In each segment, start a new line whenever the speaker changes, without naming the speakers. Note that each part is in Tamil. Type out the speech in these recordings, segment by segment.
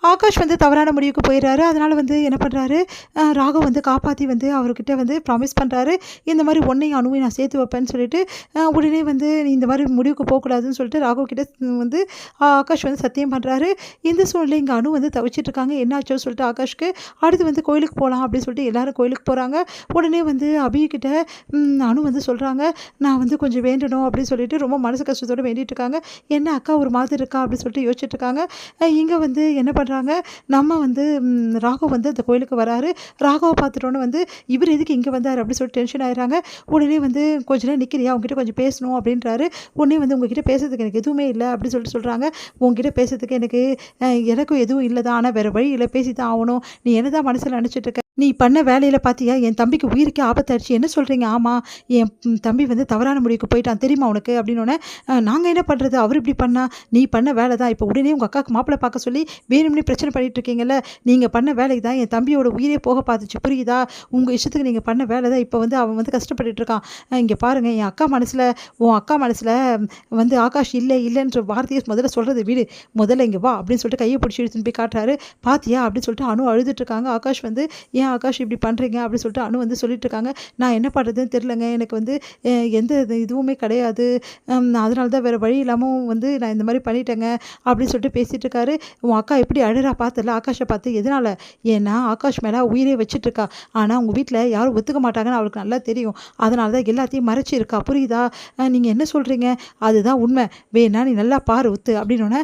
ஆகாஷ் வந்து தவறான முடிவுக்கு போயிடுறாரு. அதனால வந்து என்ன பண்றாரு, ராகவ் வந்து காப்பாத்தி வந்து அவர்கிட்ட வந்து ப்ராமிஸ் பண்றாரு. இந்த மாரி உன்னையும் அணுவையும் நான் சேர்த்து வைப்பேன்னு சொல்லிட்டு, உடனே வந்து நீ இந்த மாரி முடிவுக்கு போக்கூடாதுன்னு சொல்லிட்டு ராகவ் கிட்ட வந்து ஆகாஷ் வந்து சத்தியம் பண்றாரு. இந்த சூழ்நிலை இங்க அணு வந்து தவிச்சிட்டு இருக்காங்க. என்னாச்சோன்னு சொல்லிட்டு ஆகாஷ்க்கு, அடுத்து வந்து கோயிலுக்கு போலாம் அப்படின்னு சொல்லிட்டு எல்லாரும் கோயிலுக்கு போறாங்க. உடனே வந்து அபி கிட்ட அனு வந்து சொல்றாங்க, நான் வந்து கொஞ்சம் வேண்டணும் அப்படின்னு சொல்லிட்டு ரொம்ப மனசு கஷ்டத்தோட வேண்டிட்டு இருக்காங்க. என்ன அக்கா ஒரு மாதிரி இருக்கா அப்படின்னு சொல்லிட்டு யோசிச்சுட்டு இருக்காங்க. இங்க வந்து என்ன பண்றாங்க, நம்ம வந்து ராகவ் வந்து அந்த கோயிலுக்கு வராரு. ராகவ பார்த்துட்டோன்னே வந்து இவர் எதுக்கு இங்கே வந்தார் அப்படின்னு சொல்லிட்டு டென்ஷன் ஆயிடுறாங்க. உடனே வந்து கொஞ்ச நேரம் நிற்கிறியா, உங்ககிட்ட கொஞ்சம் பேசணும் அப்படின்றாரு. உடனே வந்து உங்ககிட்ட பேசுறதுக்கு எனக்கு எதுவுமே இல்லை அப்படின்னு சொல்லிட்டு சொல்கிறாங்க. உங்ககிட்ட பேசுறதுக்கு எனக்கும் எதுவும் இல்லை தான், ஆனால் வேறு வழி இல்லை, பேசி தான் ஆகணும். நீ என்ன தான் மனசில் நினச்சிட்டு இருக்க, நீ பண்ண வேலையில் பார்த்தியா என் தம்பிக்கு உயிருக்கே ஆபத்தாயிடுச்சு, என்ன சொல்கிறீங்க? ஆமாம், என் தம்பி வந்து தவறான முடிவுக்கு போயிட்டான் தெரியுமா உனக்கு அப்படின்னோடனே, நாங்கள் என்ன பண்ணுறது, அவர் இப்படி பண்ணா, நீ பண்ண வேலை தான், இப்போ உடனே உங்கள் அக்காவுக்கு மாப்பிள்ளை பார்க்க சொல்லி வேணும்னே பிரச்சனை பண்ணிட்டு இருக்கீங்கல்ல, நீங்கள் பண்ண வேலைக்கு தான் என் தம்பியோட உயிரே போக பார்த்துச்சு, புரியுதா? உங்கள் இஷ்டத்துக்கு நீங்கள் பண்ண வேலை தான் இப்போ வந்து அவன் வந்து கஷ்டப்பட்டுட்டு இருக்கான். இங்கே பாருங்கள், என் அக்கா மனசில் உன் அக்கா மனசில் வந்து ஆகாஷ் இல்லைன்ற வார்த்தையை முதல்ல சொல்கிறது விடு, முதல்ல இங்கே வா அப்படின்னு சொல்லிட்டு கையை பிடிச்சி எடுத்துன்னு போய் காட்டுறாரு. பாத்தியா அப்படின்னு சொல்லிட்டு அனு அழுதுட்டு இருக்காங்க. ஆகாஷ் வந்து ஏன் ஆகாஷ் இப்படி பண்ணுறீங்க அப்படின்னு சொல்லிட்டு அனு வந்து சொல்லிட்டு இருக்காங்க. நான் என்ன பண்ணுறதுன்னு தெரிலங்க, எனக்கு வந்து எந்த இதுவுமே கிடையாது, அதனால தான் வேறு வழி இல்லாமல் வந்து நான் இந்த மாதிரி பண்ணிட்டேங்க அப்படின்னு சொல்லிட்டு பேசிகிட்டு இருக்காரு. உன் அக்கா எப்படி அழுறா பார்த்தல ஆகாஷை பார்த்து, எதனால்? ஏன்னா ஆகாஷ் மேலே உயிரே வச்சுட்ருக்கா, ஆனால் உங்கள் வீட்டில் யாரும் ஒத்துக்க மாட்டாங்கன்னு அவளுக்கு நல்லா தெரியும், அதனால தான் எல்லாத்தையும் மறைச்சி இருக்கா, புரியுதா? நீங்கள் என்ன சொல்கிறீங்க, அதுதான் உண்மை, வேணா நீ நல்லா பாரு ஒத்து அப்படின்னோடனே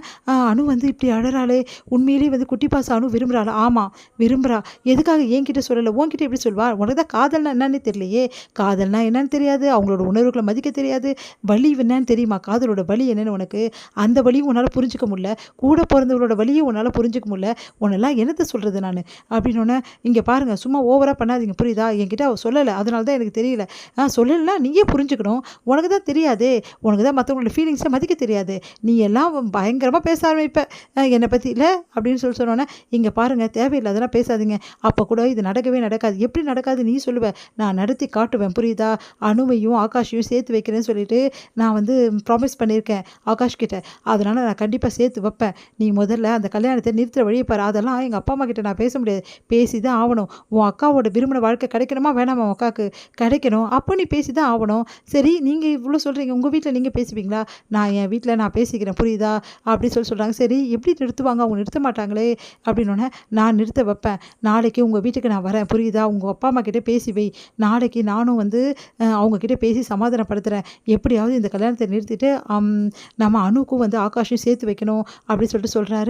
அனு வந்து இப்படி அழறாளே, உண்மையிலேயே வந்து குட்டி பாச அனு விரும்புகிறாளா? ஆமாம் விரும்புகிறா. எதுக்காக என்கிட்ட சொல்லலை, உன்கிட்ட எப்படி சொல்வா? உனக்கு தான் காதல்னா என்னன்னு தெரியலையே, காதல்னா என்னன்னு தெரியாது, அவங்களோட உணர்வுகளை மதிக்க தெரியாது, வலி என்னன்னு தெரியுமா, காதலோட வலி என்னன்னு உனக்கு, அந்த வலியும் உன்னால் புரிஞ்சிக்க முடியல, கூட பிறந்தவங்களோட வலியும் உன்னால் புரிஞ்சிக்க முடியல, உன்னெல்லாம் என்னத்தை சொல்கிறது நான் அப்படின்னோடனே, இங்கே பாருங்கள் சும்மா ஓவராக பண்ணாதீங்க புரியுதா, என்கிட்ட அவள் சொல்லலை, அதனால தான் எனக்கு தெரியல. சொல்லலைன்னா நீயே புரிஞ்சுக்கணும், உனக்கு தான் தெரியாதே, உனக்கு தான் மற்றவங்களோட ஃபீலிங்ஸை மதிக்க தெரியாது, நீ எல்லாம் பயங்கரமாக பேச ஆரம்பிப்ப என்னை பற்றி இல்லை அப்படின்னு சொன்னோன்னே, இங்கே பாருங்கள் தேவையில்லை அதெல்லாம் பேசாதீங்க, அப்போ கூட இது நடக்கவே நடக்காது, எப்படி நடக்காது நீ சொல்லுவேன், நான் நடத்தி காட்டுவேன் புரியுதா, அணுவையும் ஆகாஷையும் சேர்த்து வைக்கிறேன்னு சொல்லிட்டு நான் வந்து ப்ராமிஸ் பண்ணியிருக்கேன் ஆகாஷ் கிட்ட, அதனால் நான் கண்டிப்பாக சேர்த்து வைப்பேன், நீ முதல்ல அந்த கல்யாணத்தை நிறுத்துற வழியை பாரு, அதெல்லாம் எங்கள் அப்பா அம்மா கிட்ட நான் பேச முடியாது, பேசி தான் ஆகணும், உன் அக்காவோட விரும்பின வாழ்க்கை கிடைக்கணுமா வேணாமா, உன் அக்காவுக்கு கிடைக்கணும், அப்போ நீ பேசி தான் ஆகணும். சரி நீங்கள் இவ்வளோ சொல்கிறீங்க, உங்கள் வீட்டில் நீங்கள் பேசுவீங்களா, நான் என் வீட்டில் நான் பேசிக்கிறேன் புரியுதா அப்படி சொல்கிறாங்க. சரி எப்படி நிறுத்துவாங்க, அவங்க நிறுத்த மாட்டாங்களே அப்படின்னோடனே, நான் நிறுத்த வைப்பேன், நாளைக்கு உங்கள் வீட்டுக்கு நான் வரேன் புரியுதா, உங்கள் அப்பா அம்மா கிட்டே பேசி வை, நாளைக்கு நானும் வந்து அவங்கக்கிட்ட பேசி சமாதானப்படுத்துகிறேன், எப்படியாவது இந்த கல்யாணத்தை நிறுத்திட்டு நம்ம அணுக்கும் வந்து ஆகாஷையும் சேர்த்து வைக்கணும் அப்படின்னு சொல்லிட்டு சொல்கிறாரு.